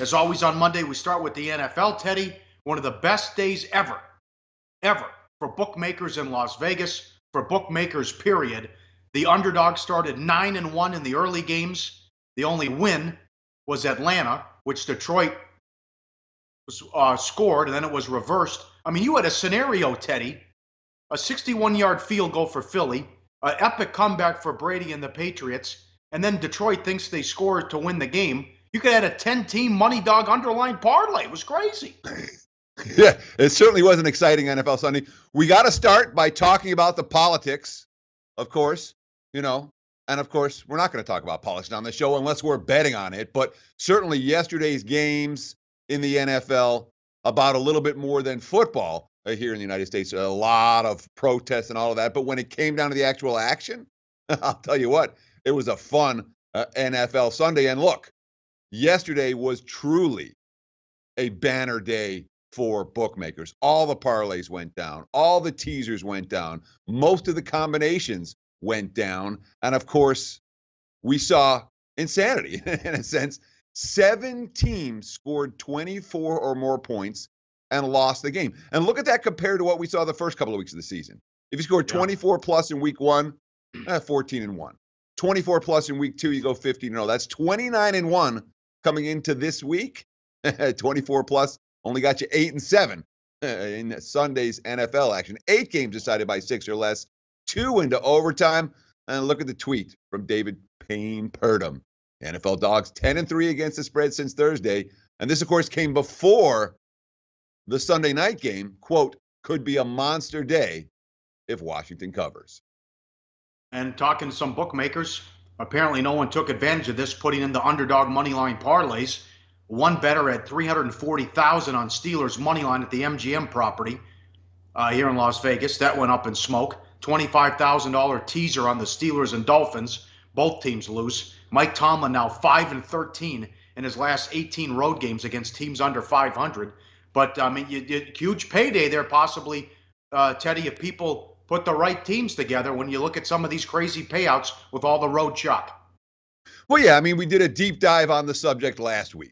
As always on Monday, we start with the NFL, Teddy. One of the best days ever for bookmakers in Las Vegas, for bookmakers, period. The Underdogs started 9-1 in the early games. The only win was Atlanta, which Detroit scored, and then it was reversed. I mean, you had a scenario, Teddy, a 61-yard field goal for Philly, an epic comeback for Brady and the Patriots, and then Detroit thinks they scored to win the game. You could add a 10-team money dog underline parlay. It was crazy. Yeah, it certainly was an exciting NFL Sunday. We got to start by talking about the politics, of course, and of course, we're not going to talk about politics on the show unless we're betting on it. But certainly yesterday's games in the NFL about a little bit more than football here in the United States. A lot of protests and all of that. But when it came down to the actual action, I'll tell you what, it was a fun NFL Sunday. And look, yesterday was truly a banner day for bookmakers. All the parlays went down. All the teasers went down. Most of the combinations went down. And of course, we saw insanity in a sense. 7 teams scored 24 or more points and lost the game. And look at that compared to what we saw the first couple of weeks of the season. If you scored 24 plus in week 1, 14-1. 24 plus in week 2, you go 15-0. That's 29-1 coming into this week. 24 plus only got you 8-7 in Sunday's NFL action. 8 games decided by 6 or less, 2 into overtime. And look at the tweet from David Payne Purdom. NFL Dogs 10-3 against the spread since Thursday. And this, of course, came before the Sunday night game. Quote, could be a monster day if Washington covers. And talking to some bookmakers, apparently no one took advantage of this, putting in the underdog moneyline parlays. One bettor had $340,000 on Steelers money line at the MGM property here in Las Vegas. That went up in smoke. $25,000 teaser on the Steelers and Dolphins. Both teams loose. Mike Tomlin now 5-13 in his last 18 road games against teams under 500. But I mean, you did huge payday there, possibly, Teddy, if people put the right teams together. When you look at some of these crazy payouts with all the road chalk. Well, yeah, I mean, we did a deep dive on the subject last week.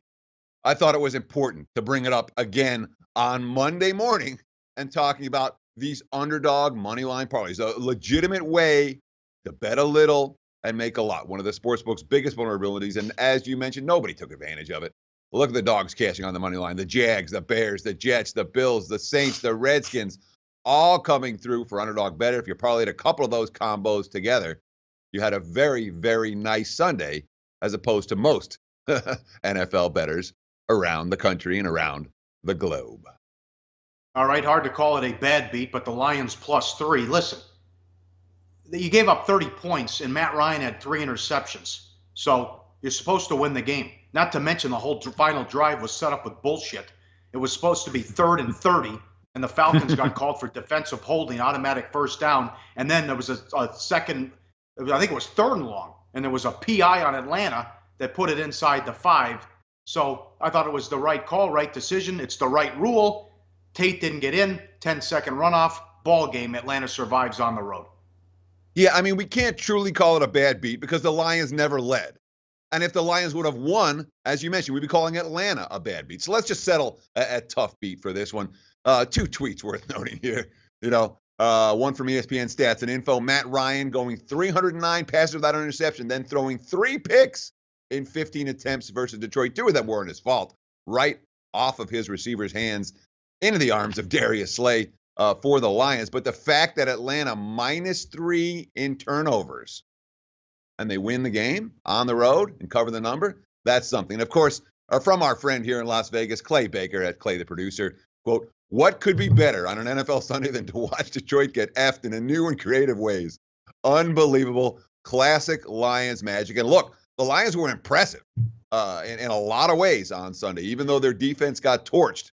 I thought it was important to bring it up again on Monday morning and talking about these underdog moneyline parlays, a legitimate way to bet a little and make a lot. One of the sportsbook's biggest vulnerabilities, and as you mentioned, nobody took advantage of it. Look at the dogs cashing on the money line, the Jags, the Bears, the Jets, the Bills, the Saints, the Redskins, all coming through for underdog better. If you parlayed a couple of those combos together, you had a very, very nice Sunday, as opposed to most NFL bettors around the country and around the globe. All right, hard to call it a bad beat, but the Lions +3. Listen, you gave up 30 points, and Matt Ryan had 3 interceptions. So you're supposed to win the game. Not to mention the whole final drive was set up with bullshit. It was supposed to be 3rd and 30, and the Falcons got called for defensive holding, automatic first down. And then there was a second, I think it was 3rd and long, and there was a PI on Atlanta that put it inside the 5. So I thought it was the right call, right decision. It's the right rule. Tate didn't get in, 10-second runoff, ball game. Atlanta survives on the road. Yeah, I mean, we can't truly call it a bad beat because the Lions never led. And if the Lions would have won, as you mentioned, we'd be calling Atlanta a bad beat. So let's just settle a tough beat for this one. 2 tweets worth noting here. One from ESPN Stats and Info. Matt Ryan going 309 passes without an interception, then throwing 3 picks in 15 attempts versus Detroit. 2 of them weren't his fault. Right off of his receiver's hands into the arms of Darius Slay for the Lions. But the fact that Atlanta -3 in turnovers and they win the game on the road and cover the number, that's something. And of course, from our friend here in Las Vegas, Clay Baker at Clay the Producer, quote, what could be better on an NFL Sunday than to watch Detroit get effed in a new and creative ways? Unbelievable, classic Lions magic. And look, the Lions were impressive in a lot of ways on Sunday, even though their defense got torched.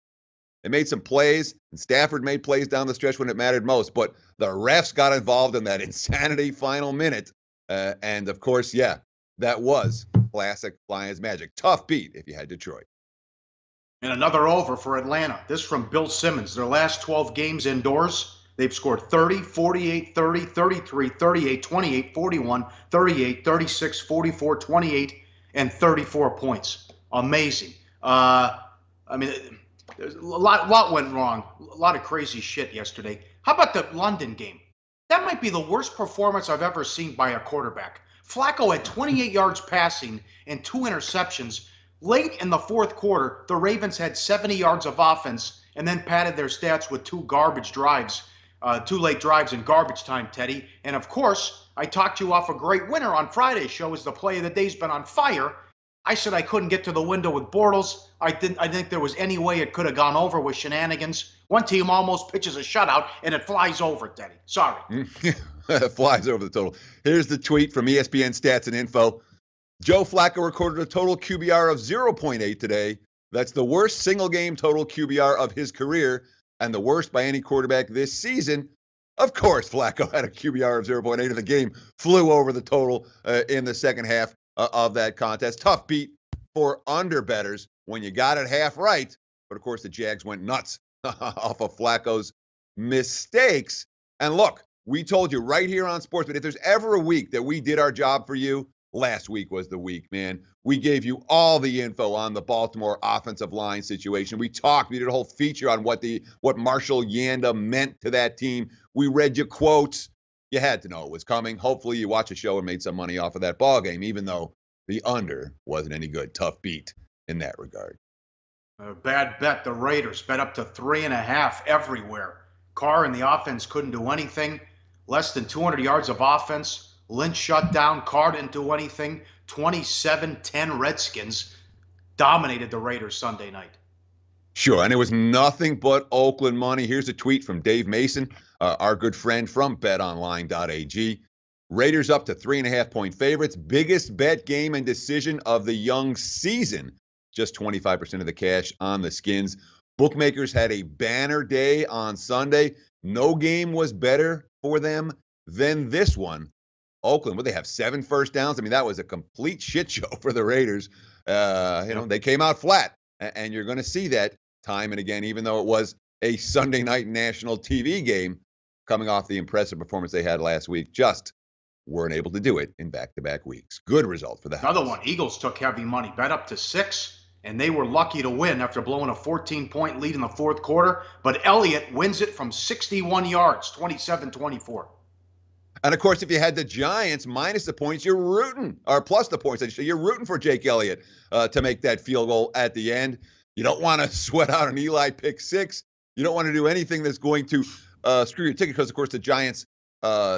They made some plays, and Stafford made plays down the stretch when it mattered most, but the refs got involved in that insanity final minute. And, of course, yeah, that was classic Lions magic. Tough beat if you had Detroit. And another over for Atlanta. This from Bill Simmons. Their last 12 games indoors, they've scored 30, 48, 30, 33, 38, 28, 41, 38, 36, 44, 28, and 34 points. Amazing. I mean, there's a lot went wrong. A lot of crazy shit yesterday. How about the London game? That might be the worst performance I've ever seen by a quarterback. Flacco had 28 yards passing and 2 interceptions. Late in the fourth quarter, the Ravens had 70 yards of offense and then padded their stats with 2 garbage drives, 2 late drives in garbage time, Teddy. And of course, I talked you off a great winner on Friday's show as the play of the day's been on fire. I said I couldn't get to the window with Bortles. I think there was any way it could have gone over with shenanigans. One team almost pitches a shutout, and it flies over, Teddy. Sorry. It flies over the total. Here's the tweet from ESPN Stats and Info. Joe Flacco recorded a total QBR of 0.8 today. That's the worst single-game total QBR of his career and the worst by any quarterback this season. Of course, Flacco had a QBR of 0.8, and the game flew over the total in the second half of that contest. Tough beat for underbettors when you got it half right. But, of course, the Jags went nuts off of Flacco's mistakes. And look, we told you right here on Sports, but if there's ever a week that we did our job for you, last week was the week, man. We gave you all the info on the Baltimore offensive line situation. We did a whole feature on what Marshall Yanda meant to that team. We read you quotes. You had to know it was coming. Hopefully you watched a show and made some money off of that ball game, even though the under wasn't any good. Tough beat in that regard. Bad bet. The Raiders bet up to 3.5 everywhere. Carr and the offense couldn't do anything. Less than 200 yards of offense. Lynch shut down. Carr didn't do anything. 27-10 Redskins dominated the Raiders Sunday night. Sure, and it was nothing but Oakland money. Here's a tweet from Dave Mason, our good friend from betonline.ag. Raiders up to 3.5-point favorites. Biggest bet, game, and decision of the young season. Just 25% of the cash on the Skins. Bookmakers had a banner day on Sunday. No game was better for them than this one. Oakland, they have 7 first downs. I mean, that was a complete shit show for the Raiders. They came out flat, and you're going to see that time and again, even though it was a Sunday night national TV game, coming off the impressive performance they had last week, just weren't able to do it in back-to-back weeks. Good result for that. Another one, Eagles took heavy money, bet up to 6, and they were lucky to win after blowing a 14-point lead in the fourth quarter, but Elliott wins it from 61 yards, 27-24. And, of course, if you had the Giants minus the points, you're rooting, or plus the points, you're rooting for Jake Elliott to make that field goal at the end. You don't want to sweat out an Eli pick 6. You don't want to do anything that's going to screw your ticket because, of course, the Giants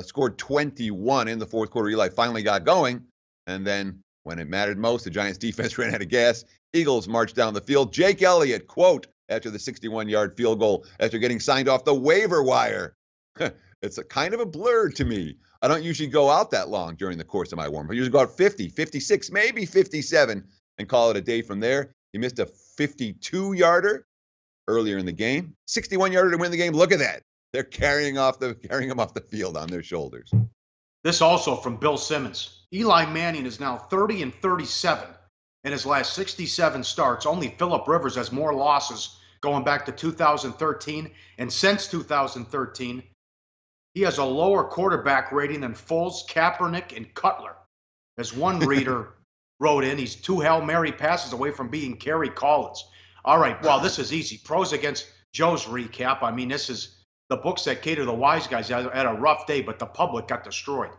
scored 21 in the fourth quarter. Eli finally got going. And then when it mattered most, the Giants defense ran out of gas. Eagles marched down the field. Jake Elliott, quote, after the 61-yard field goal, after getting signed off the waiver wire. It's a kind of a blur to me. I don't usually go out that long during the course of my warm-up. I usually go out 50, 56, maybe 57, and call it a day from there. He missed a 52-yarder earlier in the game. 61-yarder to win the game. Look at that. They're carrying him off the field on their shoulders. This also from Bill Simmons. Eli Manning is now 30-37 in his last 67 starts. Only Phillip Rivers has more losses going back to 2013. And since 2013, he has a lower quarterback rating than Foles, Kaepernick, and Cutler. As one reader wrote in, he's 2 Hail Mary passes away from being Kerry Collins. All right, well, this is easy. Pros against Joe's recap. I mean, this is the books that cater to the wise guys had a rough day, but the public got destroyed.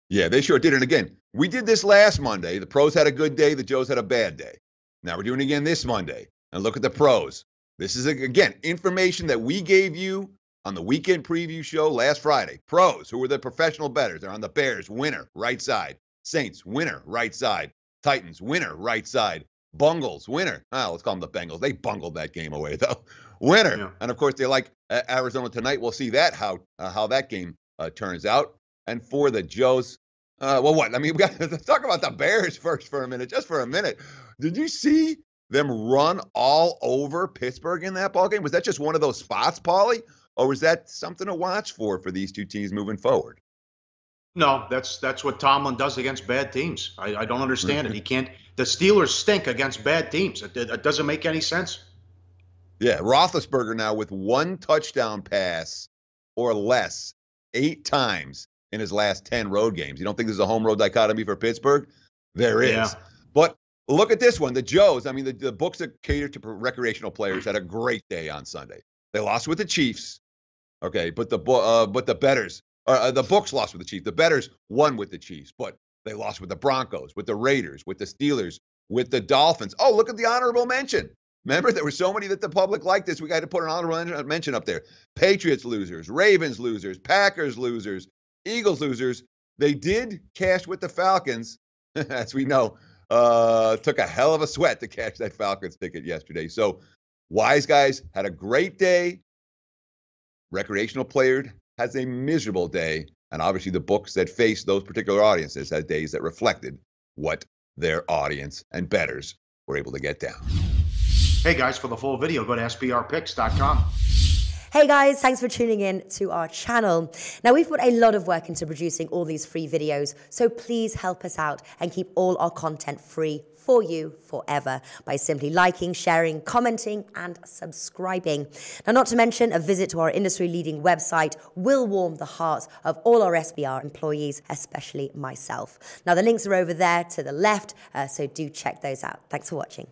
Yeah, they sure did. And again, we did this last Monday. The pros had a good day. The Joes had a bad day. Now we're doing it again this Monday. And look at the pros. This is, again, information that we gave you on the weekend preview show last Friday. Pros, who were the professional bettors. They're on the Bears, winner, right side. Saints, winner, right side. Titans, winner, right side. Bungles, winner. Let's call them the Bengals. They bungled that game away, though. Winner. Yeah. And, of course, they like Arizona tonight. We'll see that how that game turns out. And for the Joes, what? I mean, we got to talk about the Bears first for a minute, just for a minute. Did you see them run all over Pittsburgh in that ball game? Was that just one of those spots, Pauly? Or was that something to watch for these two teams moving forward? No, that's what Tomlin does against bad teams. I don't understand it. He can't. The Steelers stink against bad teams. It doesn't make any sense. Yeah, Roethlisberger now with 1 touchdown pass or less 8 times in his last 10 road games. You don't think there's a home road dichotomy for Pittsburgh? There is. Yeah. But Look at this one. The Joes, I mean, the books that cater to recreational players had a great day on Sunday. They lost with the Chiefs, okay, but the bettors, the books lost with the Chiefs. The bettors won with the Chiefs, but they lost with the Broncos, with the Raiders, with the Steelers, with the Dolphins. Oh, look at the honorable mention. Remember, there were so many that the public liked this. We got to put an honorable mention up there. Patriots losers, Ravens losers, Packers losers, Eagles losers. They did cash with the Falcons, as we know. Took a hell of a sweat to cash that Falcons ticket yesterday. So wise guys had a great day. Recreational player has a miserable day. And obviously the books that face those particular audiences had days that reflected what their audience and bettors were able to get down. Hey guys, for the full video, go to sbrpicks.com. Hey guys, thanks for tuning in to our channel. Now, we've put a lot of work into producing all these free videos, so please help us out and keep all our content free for you forever by simply liking, sharing, commenting, and subscribing. Now, not to mention, a visit to our industry-leading website will warm the hearts of all our SBR employees, especially myself. Now, the links are over there to the left, so do check those out. Thanks for watching.